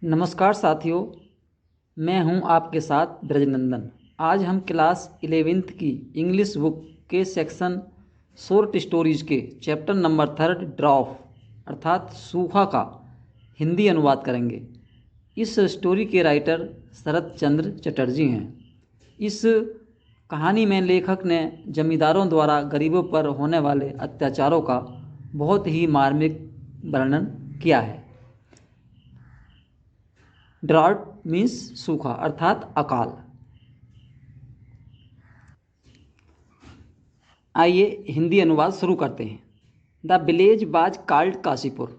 नमस्कार साथियों, मैं हूं आपके साथ ब्रजनंदन। आज हम क्लास 11th की इंग्लिश बुक के सेक्शन शॉर्ट स्टोरीज के चैप्टर नंबर 3 ड्रॉप अर्थात सूखा का हिंदी अनुवाद करेंगे। इस स्टोरी के राइटर शरत चंद्र चटर्जी हैं। इस कहानी में लेखक ने जमींदारों द्वारा गरीबों पर होने वाले अत्याचारों का बहुत ही मार्मिक वर्णन किया है। ड्राउट मीन्स सूखा अर्थात अकाल। आइए हिंदी अनुवाद शुरू करते हैं। द विलेज बाज कॉल्ड काशीपुर।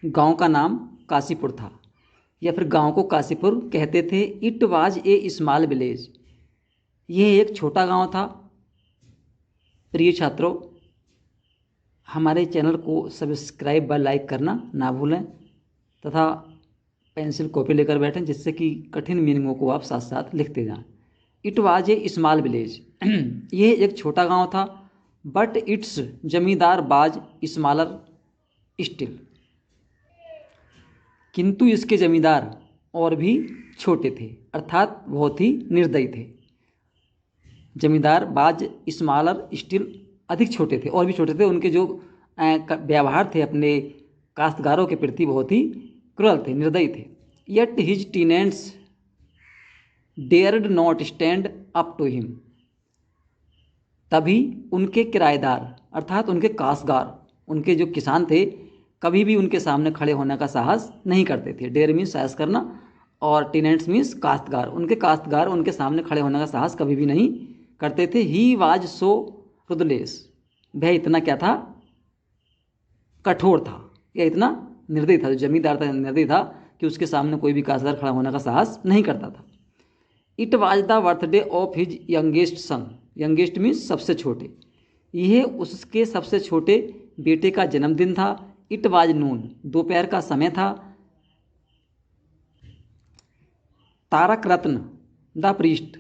गांव का नाम काशीपुर था या फिर गांव को काशीपुर कहते थे। It was a small village. यह एक छोटा गांव था। प्रिय छात्रों, हमारे चैनल को सब्सक्राइब व लाइक करना ना भूलें तथा पेंसिल कॉपी लेकर बैठें जिससे कि कठिन मीनिंगों को आप साथ साथ लिखते जाएं। It was a small village. यह एक छोटा गांव था। बट इट्स जमींदार बाज स्मॉलर स्टिल। किंतु इसके जमींदार और भी छोटे थे अर्थात बहुत ही निर्दयी थे। जमींदार बाज स्मॉलर स्टिल अधिक छोटे थे और भी छोटे थे। उनके जो व्यवहार थे अपने काश्तकारों के प्रति बहुत ही क्रूर थे, निर्दयी थे। Yet his tenants dared not stand up to him. तभी उनके किराएदार अर्थात उनके काश्तकार, उनके जो किसान थे, कभी भी उनके सामने खड़े होने का साहस नहीं करते थे। डेयर मीन्स साहस करना और टीनेंट्स मीन्स काश्तकार। उनके काश्तकार उनके सामने खड़े होने का साहस कभी भी नहीं करते थे। He was so ruthless. वह इतना क्या था, कठोर था या इतना निर्दयी था। जो जमींदार था निर्दयी था कि उसके सामने कोई भी काश्तकार खड़ा होने का साहस नहीं करता था। It was the birthday of his youngest son. Youngest means सबसे छोटे। यह उसके सबसे छोटे बेटे का जन्मदिन था। इट वाज नून। दोपहर का समय था। तारक रत्न द प्रीस्ट।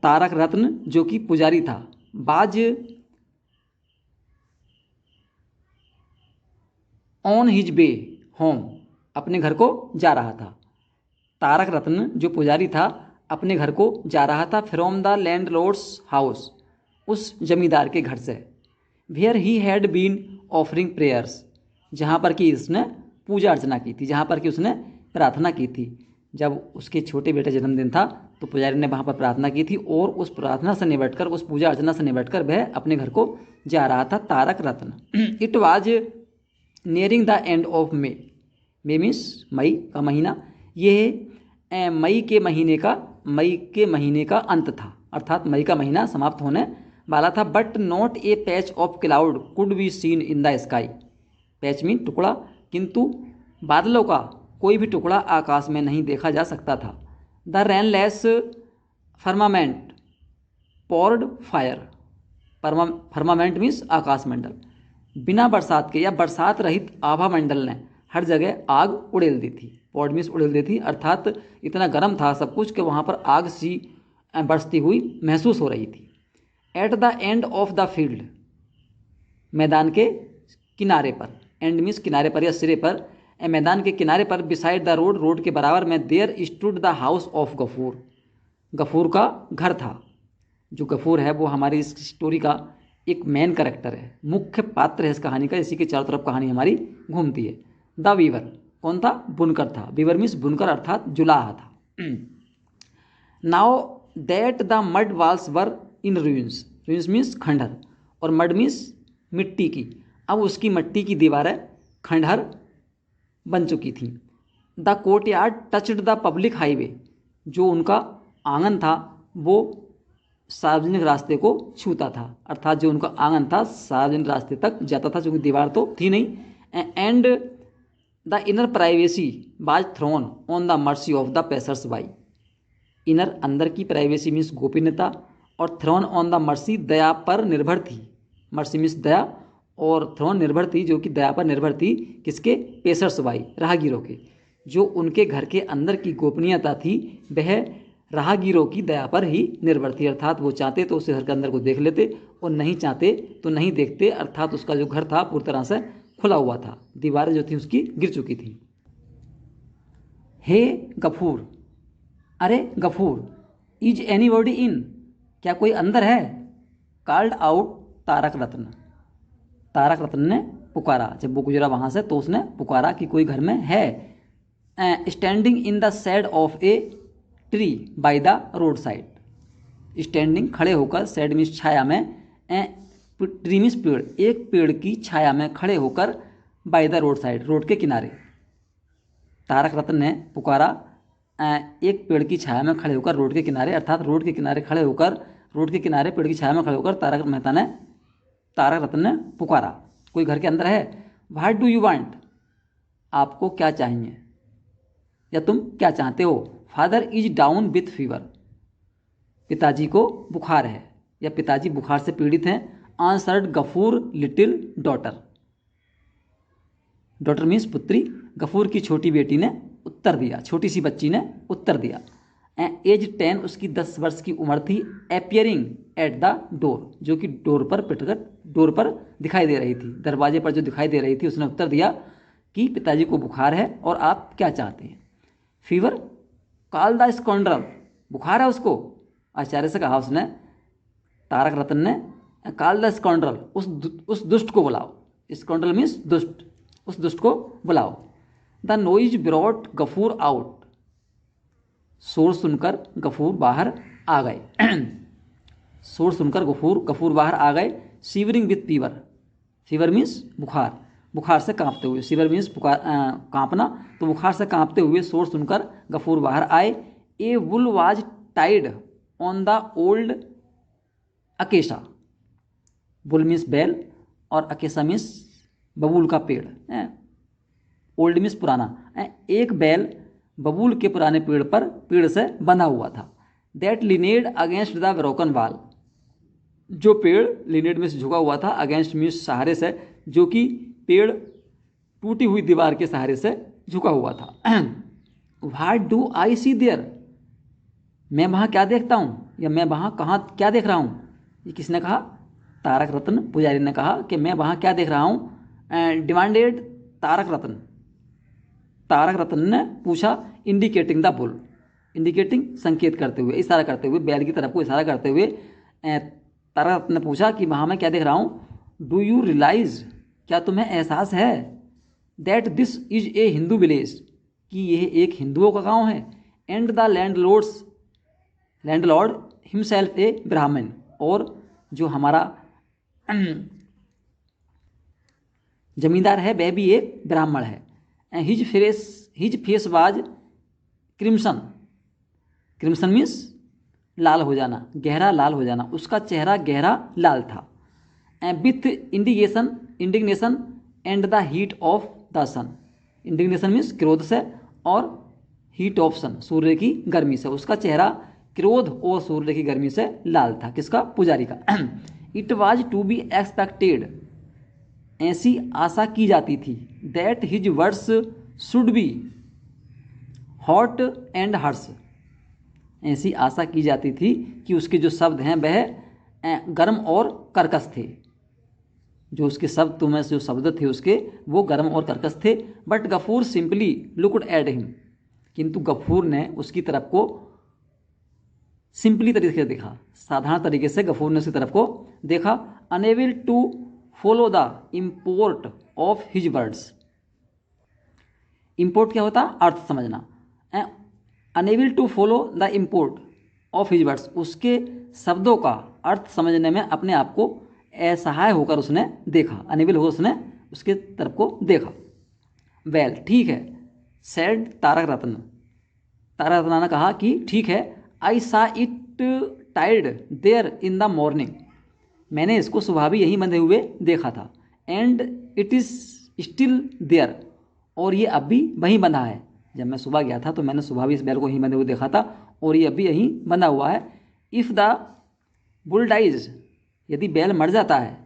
तारक रत्न जो कि पुजारी था। बाज ऑन हिज वे होम। अपने घर को जा रहा था। तारक रत्न जो पुजारी था अपने घर को जा रहा था। From the landlord's house. उस जमींदार के घर से। Where he had been offering prayers. जहाँ पर कि उसने पूजा अर्चना की थी, जहाँ पर कि उसने प्रार्थना की थी। जब उसके छोटे बेटे जन्मदिन था तो पुजारी ने वहाँ पर प्रार्थना की थी और उस प्रार्थना से निपटकर, उस पूजा अर्चना से निपटकर वह अपने घर को जा रहा था। Tarak Ratna. It was nearing the end of May. May means मई का महीना। यह मई के महीने का अंत था अर्थात मई का महीना समाप्त होने वाला था। But not a patch of cloud could be seen in the sky. Patch mean टुकड़ा। किंतु बादलों का कोई भी टुकड़ा आकाश में नहीं देखा जा सकता था। The rainless firmament poured fire. Firmament means आकाश मंडल। बिना बरसात के या बरसात रहित आभा मंडल ने हर जगह आग उड़ेल दी थी। पॉड मीन्स उड़ेल दी थी अर्थात इतना गर्म था सब कुछ कि वहाँ पर आग सी बरसती हुई महसूस हो रही थी। Eight the end of the field. मैदान के किनारे पर। एंड मीन्स किनारे पर या सिरे पर। मैदान के किनारे पर। Beside the road. रोड के बराबर में। There stood the house of Gafur. Gafur का घर था। जो गफूर है वो हमारी इस स्टोरी का एक मेन कैरेक्टर है, मुख्य पात्र है इस कहानी का। इसी के चारों तरफ कहानी हमारी घूमती है। The weaver. कौन था? बुनकर था। वीवर मीन्स बुनकर अर्थात जुलाहा था। Now that the mud walls were in ruins. Ruins means खंडहर और मड मीन्स मिट्टी की। अब उसकी मिट्टी की दीवारें खंडहर बन चुकी थी। The court yard touched the public highway. जो उनका आंगन था वो सार्वजनिक रास्ते को छूता था अर्थात जो उनका आंगन था सार्वजनिक रास्ते तक जाता था, क्योंकि दीवार तो थी नहीं। And the inner privacy was thrown on the mercy of the pacers by. Inner अंदर की प्राइवेसी मीन्स गोपनीयता और थ्रोन ऑन द मर्सी दया पर निर्भर थी। मर्सी मीन्स दया और थ्रोन निर्भर थी, जो कि दया पर निर्भर थी। किसके? पेसर्स बाई, राहगीरों के। जो उनके घर के अंदर की गोपनीयता थी वह राहगीरों की दया पर ही निर्भर थी अर्थात वो चाहते तो उस घर के अंदर को देख लेते और नहीं चाहते तो नहीं देखते अर्थात उसका जो घर था पूरी तरह से खुला हुआ था, दीवारें जो थी उसकी गिर चुकी थी। हे गफूर, अरे गफूर, इज एनीबॉडी इन, क्या कोई अंदर है? कॉल्ड आउट तारक रत्न, तारक रत्न ने पुकारा। जब वो गुजरा वहाँ से तो उसने पुकारा कि कोई घर में है। Standing in the shade of a tree by the roadside, standing खड़े होकर, शेड मीन्स छाया में, ट्री मीन्स पेड़, एक पेड़ की छाया में खड़े होकर, bye the road side, road के किनारे। तारक रत्न ने पुकारा एक पेड़ की छाया में खड़े होकर रोड के किनारे, अर्थात रोड के किनारे खड़े होकर, रोड के किनारे पेड़ की छाया में खड़े होकर तारक रत्न ने पुकारा, कोई घर के अंदर है? व्हाट डू यू वांट, आपको क्या चाहिए या तुम क्या चाहते हो? Father is down with fever, पिताजी को बुखार है या पिताजी बुखार से पीड़ित हैं। Answered Gafur little daughter, daughter means पुत्री, गफूर की छोटी बेटी ने उत्तर दिया, छोटी सी बच्ची ने उत्तर दिया। एज 10, उसकी 10 वर्ष की उम्र थी। अपियरिंग एट द डोर, जो कि डोर पर दिखाई दे रही थी, दरवाजे पर जो दिखाई दे रही थी, उसने उत्तर दिया कि पिताजी को बुखार है और आप क्या चाहते हैं? फीवर, कॉल द स्काउंड्रल, बुखार है उसको, आश्चर्य से कहा उसने, तारक रत्न ने। कॉल द स्काउंड्रल, उस दुष्ट को बुलाओ, स्काउंड्रल मीन्स दुष्ट, उस दुष्ट को बुलाओ। The noise brought Gafur out, शोर सुनकर गफूर बाहर आ गए। शोर सुनकर गफूर बाहर आ गए। Shivering with fever, fever means बुखार, बुखार से कांपते हुए, शिवर मीन्स कांपना, तो बुखार से कांपते हुए शोर सुनकर गफूर बाहर आए। A bull was tied on the old acacia, bull means बैल और अकेशा मीन्स बबूल का पेड़, ओल्ड मीन्स पुराना, एक बैल बबूल के पुराने पेड़ से बंधा हुआ था। दैट लिनेड अगेंस्ट द ब्रोकन वाल, जो पेड़ लिनेड में से झुका हुआ था, अगेंस्ट मीन्स सहारे से, जो कि पेड़ टूटी हुई दीवार के सहारे से झुका हुआ था। What do I see there, मैं वहाँ क्या देखता हूँ या मैं वहाँ कहाँ क्या देख रहा हूँ? ये किसने कहा? तारक रत्न पुजारी ने कहा कि मैं वहाँ क्या देख रहा हूँ। डिमांडेड तारक रत्न, तारक रत्न ने पूछा। इंडिकेटिंग द बुल, इंडिकेटिंग संकेत करते हुए, इशारा करते हुए, बैल की तरफ को इशारा करते हुए तारक रत्न ने पूछा कि वहाँ मैं क्या देख रहा हूँ। डू यू रियलाइज, क्या तुम्हें एहसास है? That this is a Hindu village, कि यह एक हिंदुओं का गांव है। एंड द लैंडलॉर्ड हिमसेल्फ ए ब्राह्मण, और जो हमारा जमींदार है वह भी एक ब्राह्मण है। His face was crimson, crimson means लाल हो जाना, गहरा लाल हो जाना, उसका चेहरा गहरा लाल था। With indignation and the heat of the sun, indignation means क्रोध से और हीट ऑफ सन, सूर्य की गर्मी से, उसका चेहरा क्रोध और सूर्य की गर्मी से लाल था। किसका? पुजारी का। It was to be expected, ऐसी आशा की जाती थी। That his words should be hot and harsh, ऐसी आशा की जाती थी कि उसके जो शब्द हैं वह गर्म और कर्कश थे, जो उसके शब्द में जो शब्द थे उसके वो गर्म और कर्कश थे। But Gafur simply looked at him, किंतु गफूर ने उसकी तरफ को सिंपली तरीके से देखा, साधारण तरीके से गफूर ने उसकी तरफ को देखा। Unable to follow the import of his words, import क्या होता? अर्थ समझना। Unable to follow the import of his words, उसके शब्दों का अर्थ समझने में अपने आप को असहाय होकर उसने देखा, अनेबल होकर उसने उसके तरफ को देखा। वेल, ठीक है, सेड तारक रत्न, तारक रत्न ने कहा कि ठीक है। I saw it tied there in the morning, मैंने इसको सुबह भी यहीं बंधे हुए देखा था। And it is still there, और ये अब भी वहीं बंधा है। जब मैं सुबह गया था तो मैंने सुबह भी इस बैल को यहीं बंधे हुए देखा था और ये अभी यहीं बंधा हुआ है। इफ़ द बुल डाइज, यदि बैल मर जाता है,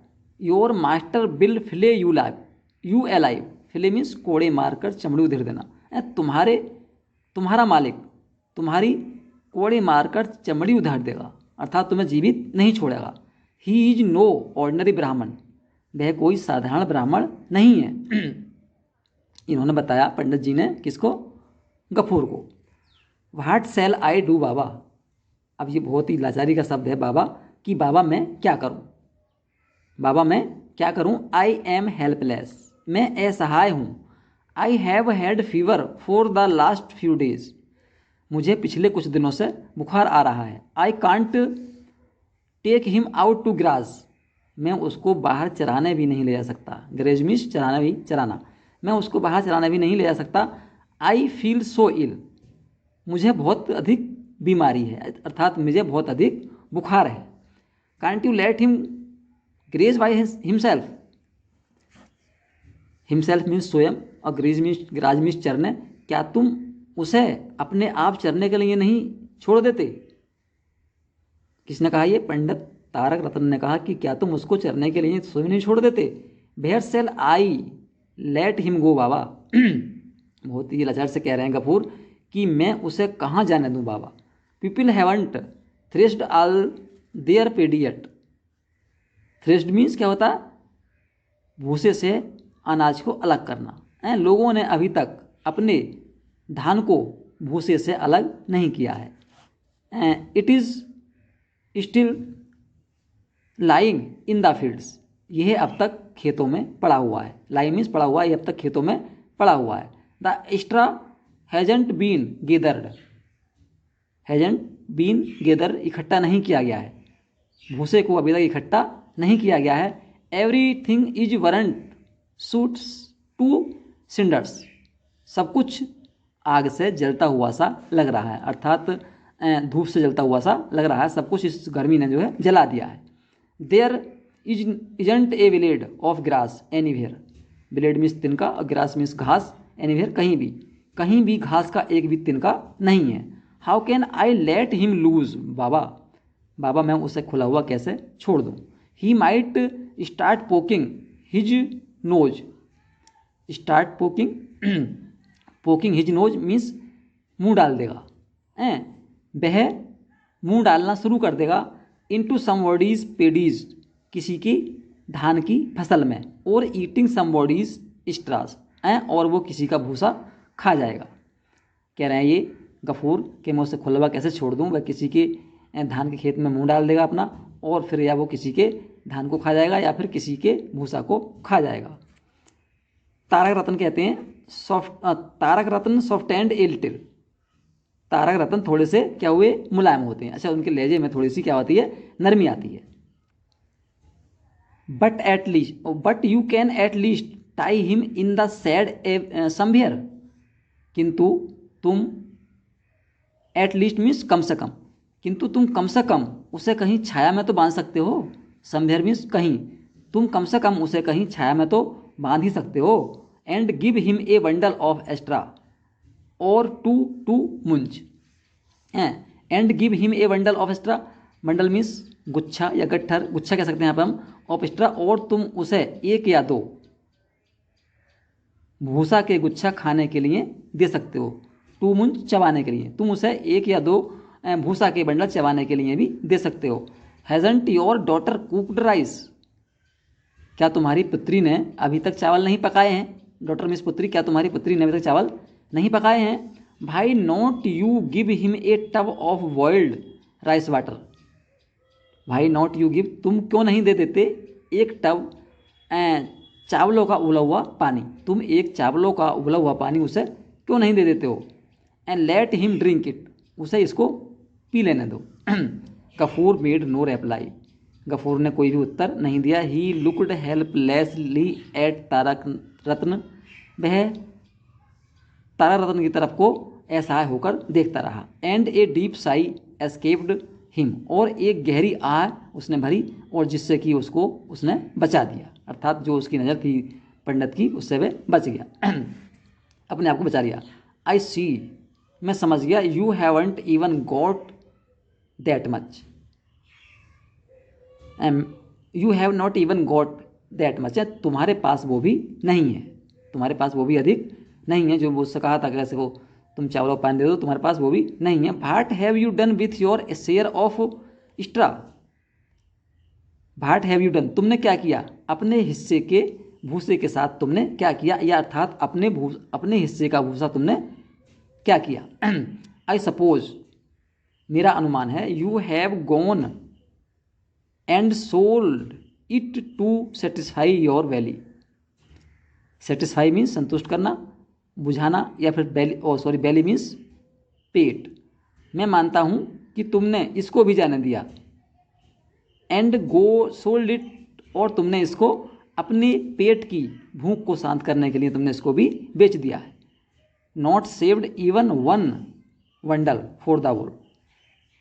your master bill field you alive, field means कोड़े मारकर चमड़ी उधेड़ देना, तुम्हारा मालिक तुम्हारी कोड़े मारकर चमड़ी उधेड़ देगा, अर्थात तुम्हें जीवित नहीं छोड़ेगा। ही इज नो ऑर्डिनरी ब्राह्मण, वह कोई साधारण ब्राह्मण नहीं है। इन्होंने बताया पंडित जी ने किसको, गफूर को। व्हाट शैल आई डू बाबा, अब ये बहुत ही लाचारी का शब्द है बाबा, कि बाबा मैं क्या करूं, बाबा मैं क्या करूं। आई एम हेल्पलेस, मैं असहाय हूं। I have had fever for the last few days, मुझे पिछले कुछ दिनों से बुखार आ रहा है। I can't take him out to grass, मैं उसको बाहर चराने भी नहीं ले जा सकता। ग्रेज मीन्स चराना, भी चराना, मैं उसको बाहर चराने भी नहीं ले जा सकता। आई फील सो इल, मुझे बहुत अधिक बीमारी है, अर्थात मुझे बहुत अधिक बुखार है। Can't you let him graze by himself, himself means स्वयं, और ग्राज मीन्स चरने, क्या तुम उसे अपने आप चरने के लिए नहीं छोड़ देते। किसने कहा ये, पंडित तारक रत्न ने कहा कि क्या तुम उसको चरने के लिए स्वयं नहीं छोड़ देते। Where shall I let him go बाबा, बहुत ही लाचार से कह रहे हैं गफूर कि मैं उसे कहाँ जाने दूँ बाबा। People haven't threshed all their paddy yet, threshed means क्या होता है, भूसे से अनाज को अलग करना। लोगों ने अभी तक अपने धान को भूसे से अलग नहीं किया है। It is still lying in the fields, यह अब तक खेतों में पड़ा हुआ है। लाइंग मीन्स पड़ा हुआ है, यह अब तक खेतों में पड़ा हुआ है। The straw hasn't been gathered, hasn't been gather, इकट्ठा नहीं किया गया है, भूसे को अभी तक इकट्ठा नहीं किया गया है। Everything is burnt suits to cinders, सब कुछ आग से जलता हुआ सा लग रहा है, अर्थात धूप से जलता हुआ सा लग रहा है, सब कुछ इस गर्मी ने जो है जला दिया है। There isn't a blade of grass anywhere, blade means तिनका और ग्रास मीन्स घास, एनीवेयर कहीं भी घास का एक भी तिनका नहीं है। How can I let him loose बाबा, बाबा मैं उसे खुला हुआ कैसे छोड़ दूँ। He might start poking his nose, start poking, poking his nose means मुंह डाल देगा, वह मुंह डालना शुरू कर देगा। इनटू समबॉडीज पेडीज, किसी की धान की फसल में, और ईटिंग समबॉडीज स्ट्रास, और वो किसी का भूसा खा जाएगा। कह रहे हैं ये गफूर कि मैं उसे खुला हुआ कैसे छोड़ दूँ, वह किसी के धान के खेत में मुंह डाल देगा अपना, और फिर या वो किसी के धान को खा जाएगा या फिर किसी के भूसा को खा जाएगा। तारक रत्न कहते हैं Tarak Ratna soft and a little, Tarak Ratna थोड़े से क्या हुए, मुलायम होते हैं। अच्छा, उनके लहजे में थोड़ी सी क्या होती है, नरमी आती है। But you can at least tie him in the sad somewhere, किंतु तुम, एट लीस्ट मीन्स कम से कम, किंतु तुम कम से कम उसे कहीं छाया में तो बांध सकते हो। समवेयर मीन्स कहीं, तुम कम से कम उसे कहीं छाया में तो बांध ही सकते हो। And give him a bundle of straw or to munch, and give him a bundle of straw, bundle means गुच्छा या गट्ठर, गुच्छा कह सकते हैं यहाँ पर हम, ऑफ एस्ट्रा, और तुम उसे एक या दो भूसा के गुच्छा खाने के लिए दे सकते हो। टू मुंज चबाने के लिए, तुम उसे एक या दो भूसा के बंडल चबाने के लिए भी दे सकते हो। Hasn't your daughter cooked rice, क्या तुम्हारी पुत्री ने अभी तक चावल नहीं पकाए हैं। डॉटर मीन्स पुत्री, क्या तुम्हारी पुत्री ने अभी तक चावल नहीं पकाए हैं। भाई not you give him A tub of boiled rice water, भाई नॉट यू गिव, तुम क्यों नहीं दे देते एक टब चावलों का उबला हुआ पानी, तुम एक चावलों का उबला हुआ पानी उसे क्यों नहीं दे देते हो। And let him drink it, उसे इसको पी लेने दो। Gafoor made no reply, Gafoor ने कोई भी उत्तर नहीं दिया। He looked helplessly at Tarak Ratna, वह तारक रत्न की तरफ को असहाय होकर देखता रहा। And a deep Sai escaped him, और एक गहरी आह उसने भरी, और जिससे कि उसको उसने बचा दिया, अर्थात जो उसकी नज़र थी पंडित की उससे वह बच गया, अपने आप को बचा लिया। आई सी, मैं समझ गया। You haven't even got that much, you have not even got that much, तुम्हारे पास वो भी नहीं है, तुम्हारे पास वो भी अधिक नहीं है, जो वो उससे कहा था कैसे वो तुम चावल और पानी दे दो, तुम्हारे पास वो भी नहीं है। What have you done with your share of straw, what have you done, तुमने क्या किया अपने हिस्से के भूसे के साथ तुमने क्या किया, या अर्थात अपने हिस्से का भूसा तुमने क्या किया। आई सपोज, मेरा अनुमान है, you have gone and sold it to satisfy your belly. Satisfy means संतुष्ट करना, बुझाना, या फिर वैली मीन्स पेट। मैं मानता हूँ कि तुमने इसको भी जाने दिया। एंड गो सोल्ड इट, और तुमने इसको अपने पेट की भूख को शांत करने के लिए तुमने इसको भी बेच दिया है। Not saved even one bundle for the bull,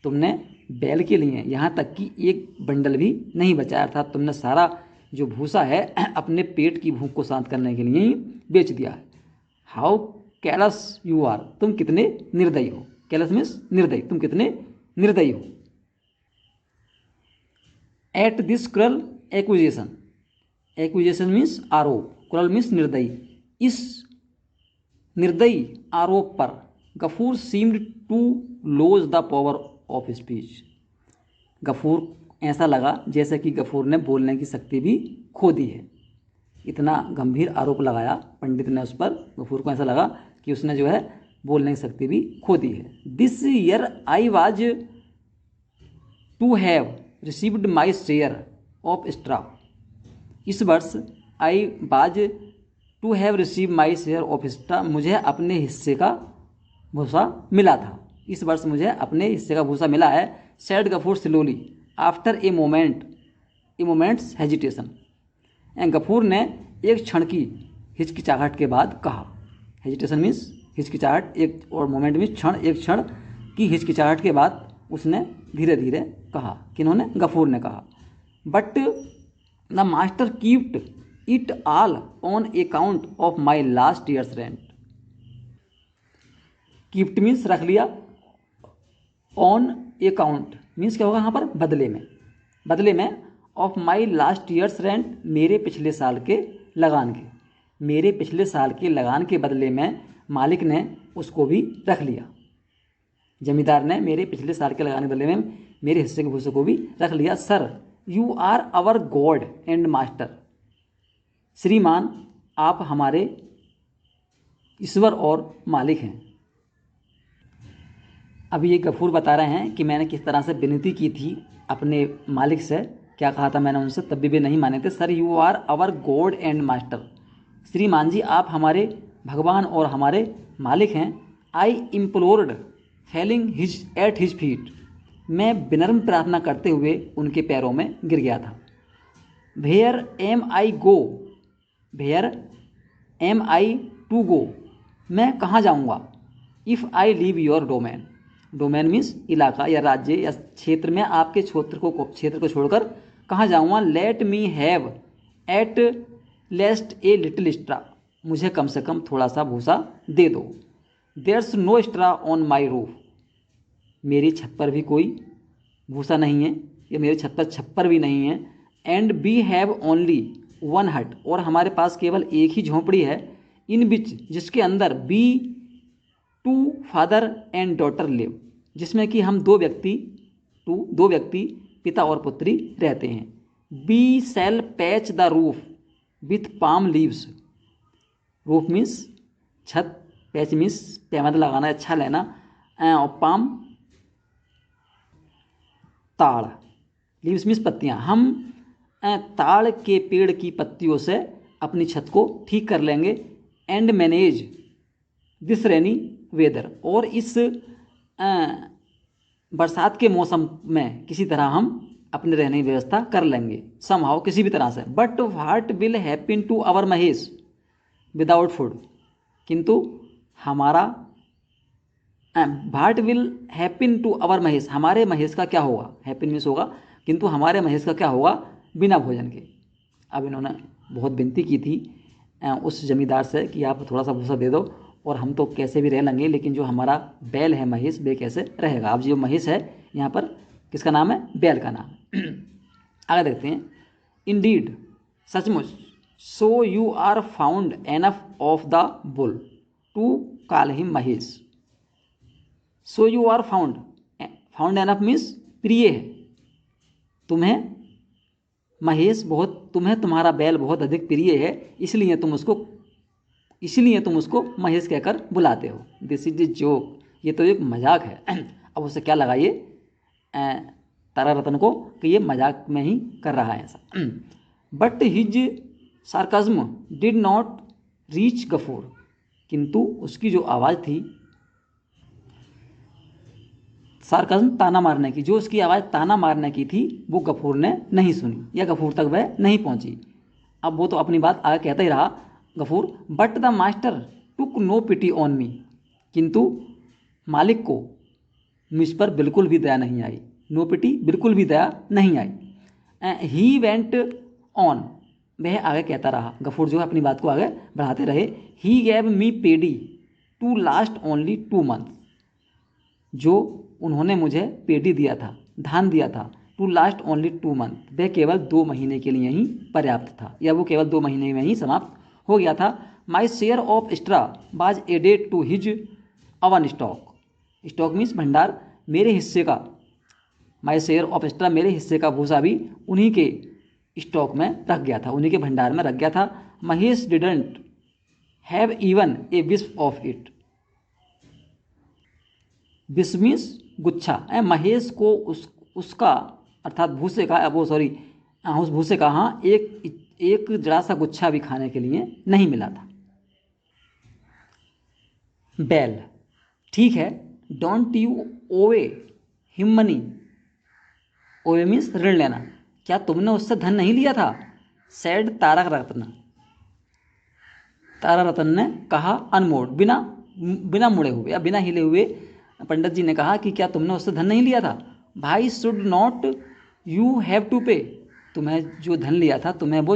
तुमने बैल के लिए यहाँ तक कि एक बंडल भी नहीं बचाया, अर्थात तुमने सारा जो भूसा है अपने पेट की भूख को शांत करने के लिए ही बेच दिया है। हाउ कैलस यू आर, तुम कितने निर्दयी हो। कैलस मीन्स निर्दयी, तुम कितने निर्दयी हो। At this cruel accusation, accusation means आरोप, क्रूअल मीन्स निर्दयी, इस निर्दयी आरोप पर Gafur seemed to lose the power of speech. Gafur ऐसा लगा जैसे कि गफूर ने बोलने की शक्ति भी खो दी है। इतना गंभीर आरोप लगाया पंडित ने उस पर, गफूर को ऐसा लगा कि उसने जो है बोलने की शक्ति भी खो दी है। This year I was to have received my share of straw, इस वर्ष I was to have receive my share of straw, मुझे अपने हिस्से का भूसा मिला था, इस वर्ष मुझे अपने हिस्से का भूसा मिला है। Said Ghafoor slowly after a moment's hesitation, Ghafoor ने एक क्षण की हिचकिचाहट के बाद कहा। हेजिटेशन मीन्स हिचकिचाहट, एक और मोमेंट मीन्स क्षण, एक क्षण की हिचकिचाहट के बाद उसने धीरे धीरे कहा। किन्होंने, गफूर ने कहा। But the master kept it all on account of my last years rent. Kept means रख लिया, ऑन अकाउंट मीन्स क्या होगा यहाँ पर, बदले में of my last years rent, मेरे पिछले साल के लगान के, मेरे पिछले साल के लगान के बदले में मालिक ने उसको भी रख लिया। जमींदार ने मेरे पिछले साल के लगान के बदले में मेरे हिस्से के भूसे को भी रख लिया। Sir you are our god and master, श्रीमान आप हमारे ईश्वर और मालिक हैं। अभी ये गफूर बता रहे हैं कि मैंने किस तरह से विनती की थी अपने मालिक से, क्या कहा था मैंने उनसे, तब भी वे नहीं माने थे। Sir you are our god and master, श्रीमान जी आप हमारे भगवान और हमारे मालिक हैं। I implored falling at his feet, मैं विनम्र प्रार्थना करते हुए उनके पैरों में गिर गया था। Where am I go, where am I to go, मैं कहाँ जाऊँगा। If I leave your domain, domain means इलाका या राज्य या क्षेत्र में, आपके क्षेत्र को छोड़कर कहाँ जाऊँगा। Let me have at least a little straw, मुझे कम से कम थोड़ा सा भूसा दे दो। There's no straw on my roof, मेरी छत पर भी कोई भूसा नहीं है, या मेरी छत पर छप्पर भी नहीं है। And we have only one hut, और हमारे पास केवल एक ही झोंपड़ी है। इन विच, जिसके अंदर we two father and daughter live, जिसमें कि हम दो व्यक्ति पिता और पुत्री रहते हैं। We shall patch the roof with palm leaves, roof means छत, पैच मीन्स पैमादा लगाना, अच्छा लेना, और पाम ताड़, लीव्स मीन्स पत्तियाँ, हम ताड़ के पेड़ की पत्तियों से अपनी छत को ठीक कर लेंगे। And manage this rainy weather, और इस बरसात के मौसम में किसी तरह हम अपने रहने की व्यवस्था कर लेंगे, समहाउ किसी भी तरह से। But what will happen to our Mahesh without food, किंतु हमारा what will happen to our Mahesh, हमारे महेश का क्या होगा, हैपन मीन्स होगा, किंतु हमारे महेश का क्या होगा बिना भोजन के। अब इन्होंने बहुत विनती की थी उस जमींदार से कि आप थोड़ा सा भूसा दे दो और हम तो कैसे भी रह लेंगे, लेकिन जो हमारा बैल है महेश, वे कैसे रहेगा। अब जो महेश है यहाँ पर किसका नाम है, बैल का नाम। आगे देखते हैं। इंडीड, सचमुच, so you are fond enough of the bull to call him Mahesh. So you are fond, fond enough means प्रिय है, तुम्हें महेश बहुत तुम्हें तुम्हारा बैल बहुत अधिक प्रिय है, इसलिए तुम उसको महेश कहकर बुलाते हो। दिस इज ए जोक, ये तो एक मजाक है। अब उसे क्या लगा ये तारा रतन को कि ये मजाक में ही कर रहा है ऐसा। But his sarcasm did not reach Gafur, किंतु उसकी जो आवाज़ थी सार्काज्म ताना मारने की, जो उसकी आवाज़ ताना मारने की थी वो गफूर ने नहीं सुनी या गफूर तक वह नहीं पहुंची। अब वो तो अपनी बात आगे कहता ही रहा Gafur. But the master took no pity on me, किंतु मालिक को मुझ पर बिल्कुल भी दया नहीं आई। नो पिटी, बिल्कुल भी दया नहीं आई। ही वेंट ऑन, वह आगे कहता रहा। गफूर जो है अपनी बात को आगे बढ़ाते रहे। He gave me paddy to last only 2 month, जो उन्होंने मुझे पेडी दिया था, धान दिया था, टू लास्ट ओनली 2 मंथ, वह केवल 2 महीने के लिए ही पर्याप्त था, या वो केवल 2 महीने में ही समाप्त हो गया था। My share of straw was added to his own stock, stock means भंडार, मेरे हिस्से का, माई शेयर ऑफ स्ट्रा मेरे हिस्से का भूसा भी उन्हीं के स्टॉक में रख गया था, उन्हीं के भंडार में रख गया था। Mahesh didn't have even a wisp of it, wisp means गुच्छा। महेश को उसका अर्थात भूसे का उस भूसे का हाँ एक जरा सा गुच्छा भी खाने के लिए नहीं मिला था। बेल, ठीक है। Don't you owe him money, owe means ऋण लेना, क्या तुमने उससे धन नहीं लिया था? सैड तारक रत्न, तारा रतन ने कहा अनमोड़, बिना मुड़े हुए या बिना हिले हुए पंडित जी ने कहा कि क्या तुमने उससे धन नहीं लिया था? Why should not you have to pay, तुम्हें जो धन लिया था तुम्हें वो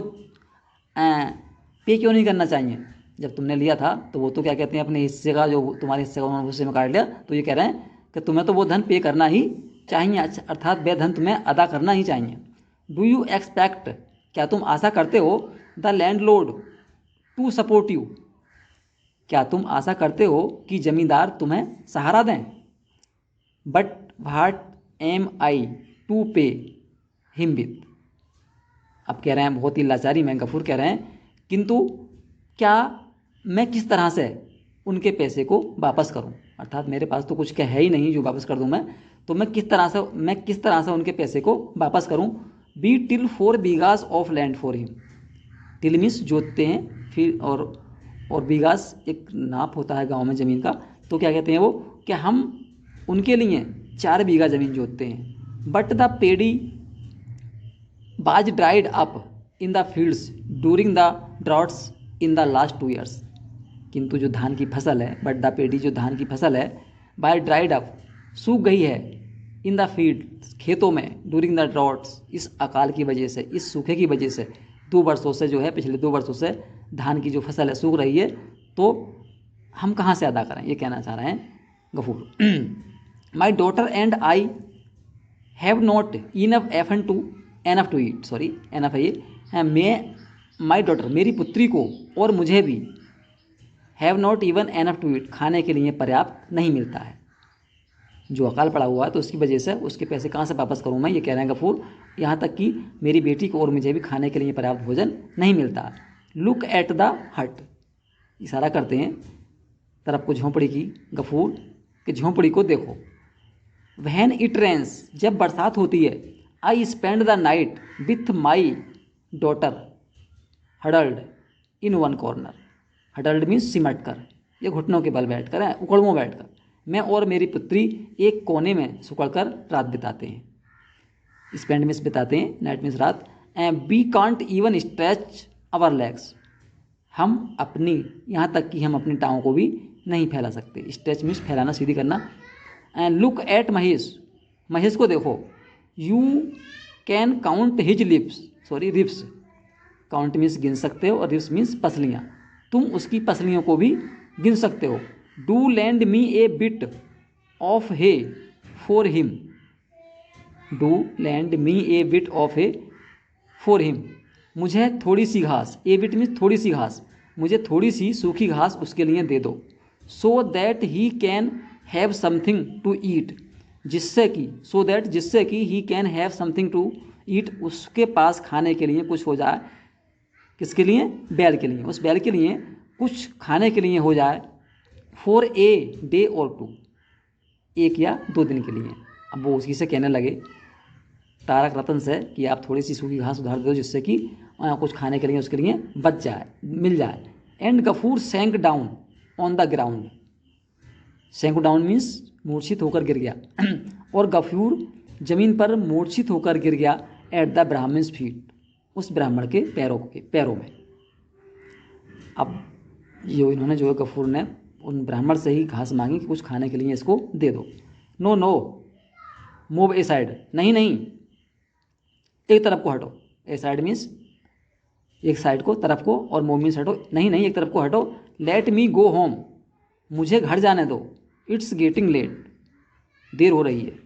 पे क्यों नहीं करना चाहिए? जब तुमने लिया था तो वो तो क्या कहते हैं अपने हिस्से का, जो तुम्हारे हिस्से का उन्होंने हिस्से में काट लिया, तो ये कह रहे हैं कि तुम्हें तो वो धन पे करना ही चाहिए, अर्थात वह धन तुम्हें अदा करना ही चाहिए। डू यू एक्सपेक्ट, क्या तुम आशा करते हो, the landlord to support you, क्या तुम आशा करते हो कि जमींदार तुम्हें सहारा दें? But what am I to pay him with, अब कह रहे हैं बहुत ही लाचारी में गफूर कह रहे हैं, किंतु क्या मैं किस तरह से उनके पैसे को वापस करूं, अर्थात मेरे पास तो कुछ क्या है ही नहीं जो वापस कर दूं मैं, तो मैं किस तरह से उनके पैसे को वापस करूं? We till 4 bighas of land for him, till means जोतते हैं, फिर और बीघास एक नाप होता है गांव में ज़मीन का, तो क्या कहते हैं वो कि हम उनके लिए 4 बीघा ज़मीन जोतते हैं। बट द पेडी बाज dried up in the fields during the droughts in the last 2 years, किंतु जो धान की फसल है, बट द पेडी जो धान की फसल है, बाय ड्राइड अप सूख गई है, इन द फील्ड्स खेतों में, ड्यूरिंग द ड्राउट्स इस अकाल की वजह से, इस सूखे की वजह से 2 वर्षों से जो है, पिछले 2 वर्षों से धान की जो फसल है सूख रही है, तो हम कहाँ से अदा करें, ये कहना चाह रहे हैं Gafur. My daughter and I have not enough to eat, sorry enough है ये, मैं माई डॉटर मेरी पुत्री को और मुझे भी have not even enough to eat खाने के लिए पर्याप्त नहीं मिलता है। जो अकाल पड़ा हुआ है तो उसकी वजह से उसके पैसे कहाँ से वापस करूँ मैं, ये कह रहे हैं गफूर। यहाँ तक कि मेरी बेटी को और मुझे भी खाने के लिए पर्याप्त भोजन नहीं मिलता। लुक एट द हट, इशारा करते हैं तरफ को झोंपड़ी की गफूर, कि झोंपड़ी को देखो। व्हेन इट रेन्स, जब बरसात होती है, I spend the night with my daughter huddled in one corner, huddled means सिमट कर, ये घुटनों के बल बैठ कर, उकड़वों बैठ कर, मैं और मेरी पुत्री एक कोने में सुकड़ कर रात बिताते हैं। स्पेंड मीन्स बिताते हैं, नाइट मीन्स रात। We can't even stretch our legs, हम अपनी, यहाँ तक कि हम अपनी टाँगों को भी नहीं फैला सकते। स्ट्रेच मीन्स फैलाना, सीधी करना। लुक एट महेश, महेश को देखो। You can count his ribs, count means गिन सकते हो, और रिप्स मीन्स पसलियाँ, तुम उसकी पसलियों को भी गिन सकते हो। Do lend me a bit of hay for him, do lend me a bit of hay for him, मुझे थोड़ी सी घास, ए बिट मीन्स थोड़ी सी घास, मुझे थोड़ी सी सूखी घास उसके लिए दे दो। So that he can have something to eat, जिससे कि he can have something to eat उसके पास खाने के लिए कुछ हो जाए, किसके लिए? बैल के लिए। उस बैल के लिए कुछ खाने के लिए हो जाए, फॉर ए डे और टू, 1 या 2 दिन के लिए। अब वो उसी से कहने लगे तारक रतन से कि आप थोड़ी सी सूखी घास उधार दो जिससे कि कुछ खाने के लिए उसके लिए बच जाए, मिल जाए। And Gafoor sank down on the ground. Sank down means मूर्छित होकर गिर गया और गफूर जमीन पर मूर्छित होकर गिर गया एट द ब्राह्मण्स फीट, उस ब्राह्मण के पैरों में। अब ये इन्होंने जो है गफूर ने उन ब्राह्मण से ही घास मांगी कि कुछ खाने के लिए इसको दे दो। नो नो मूव ए साइड, नहीं नहीं एक तरफ को हटो। ए साइड मीन्स एक साइड को, तरफ को, और मूव मीन्स हटो, नहीं नहीं एक तरफ को हटो। लेट मी गो होम, मुझे घर जाने दो। इट्स गेटिंग लेट, देर हो रही है।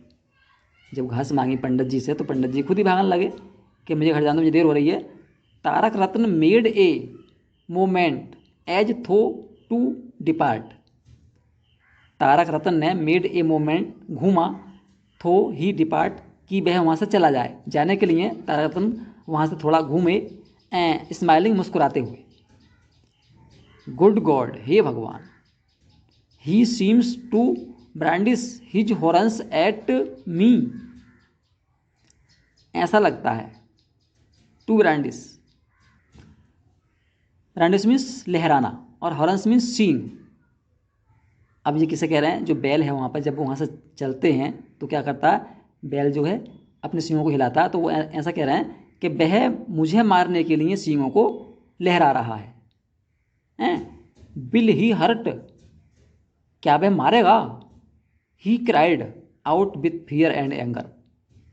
जब घास मांगी पंडित जी से तो पंडित जी खुद ही भागने लगे कि मुझे घर जाने दो, मुझे देर हो रही है। तारक रत्न मेड ए मोमेंट एज थो टू डिपार्ट। तारक रतन ने मेड ए मोमेंट, घूमा, थो ही डिपार्ट, कि वह वहाँ से चला जाए, जाने के लिए तारक रतन वहाँ से थोड़ा घूमे, स्माइलिंग मुस्कुराते हुए। गुड गॉड, हे भगवान, he seems to brandish his horns at me, ऐसा लगता है। टू ब्रांडिस, ब्रांडिस मीन्स लहराना और हॉर्न्स मीन्स सींग। अब ये किसे कह रहे हैं? जो बैल है वहाँ पर जब वो वहाँ से चलते हैं तो क्या करता है, बैल जो है अपने सींगों को हिलाता है, तो वो ऐसा कह रहे हैं कि वह मुझे मारने के लिए सींगों को लहरा रहा है। विल ही हर्ट, क्या वह मारेगा? He cried out with fear and anger,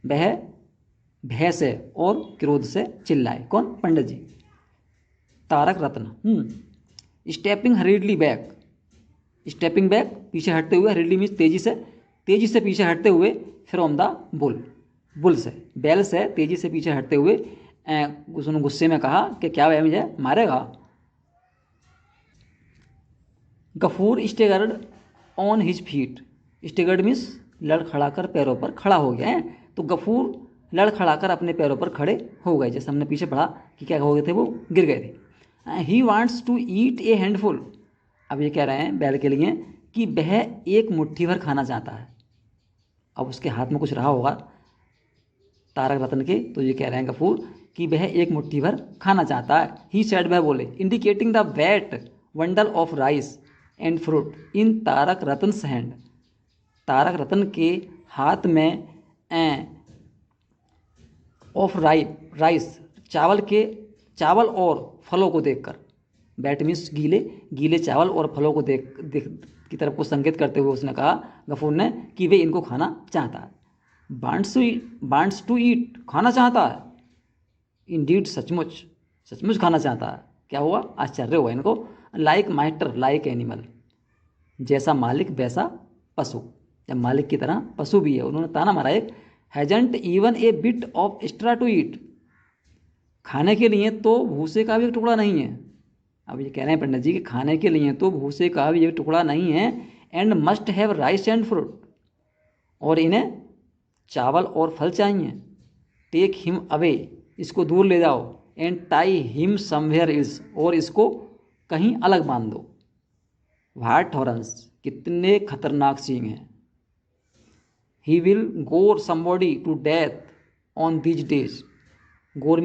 वह भय से और क्रोध से चिल्लाए। कौन? Pandit ji. Tarak Ratna stepping hurriedly back, stepping back पीछे हटते हुए, हरीडली मीन्स तेजी से पीछे हटते हुए, फ्रॉम द बुल से, बैल से तेजी से पीछे हटते हुए उसने गुस्से में कहा कि क्या वह मुझे मारेगा? Gafoor staggered on his feet, staggered means लड़खड़ाकर पैरों पर खड़ा हो गया है। तो गफूर लड़खड़ाकर अपने पैरों पर खड़े हो गए, जैसे हमने पीछे पढ़ा कि क्या हो गए थे, वो गिर गए थे। He wants to eat a handful, अब ये कह रहे हैं बैल के लिए कि वह एक मुट्ठी भर खाना चाहता है। अब उसके हाथ में कुछ रहा होगा तारक रत्न के, तो ये कह रहे हैं गफूर कि वह एक मुट्ठी भर खाना चाहता है। ही सेड, वह बोले, indicating the wet bundle of rice and fruit in Tarak Ratan's hand, Tarak Ratan के हाथ में ऑफ राइस, चावल और फलों को देखकर, बैट मीन्स गीले चावल और फलों को देख की तरफ को संकेत करते हुए उसने कहा, गफूर ने, कि वे इनको खाना चाहता है। वांट्स टू ईट, खाना चाहता है। इंडीड, सचमुच खाना चाहता है। क्या हुआ? आश्चर्य हुआ इनको। लाइक मास्टर लाइक एनिमल, जैसा मालिक वैसा पशु, या मालिक की तरह पशु भी है। उन्होंने ताना मारा एक, hasn't even a bit of extra to eat, खाने के लिए तो भूसे का भी एक टुकड़ा नहीं है। अब ये कह रहे हैं पंडित जी कि खाने के लिए तो भूसे का भी एक टुकड़ा नहीं है। And must have rice and fruit, और इन्हें चावल और फल चाहिए। टेक हिम अवे, इसको दूर ले जाओ। And tie him somewhere ills, और इसको कहीं अलग बांध दो। व्हाट हॉर्न्स, कितने खतरनाक सींग हैं। He will gore somebody to death on these days, gore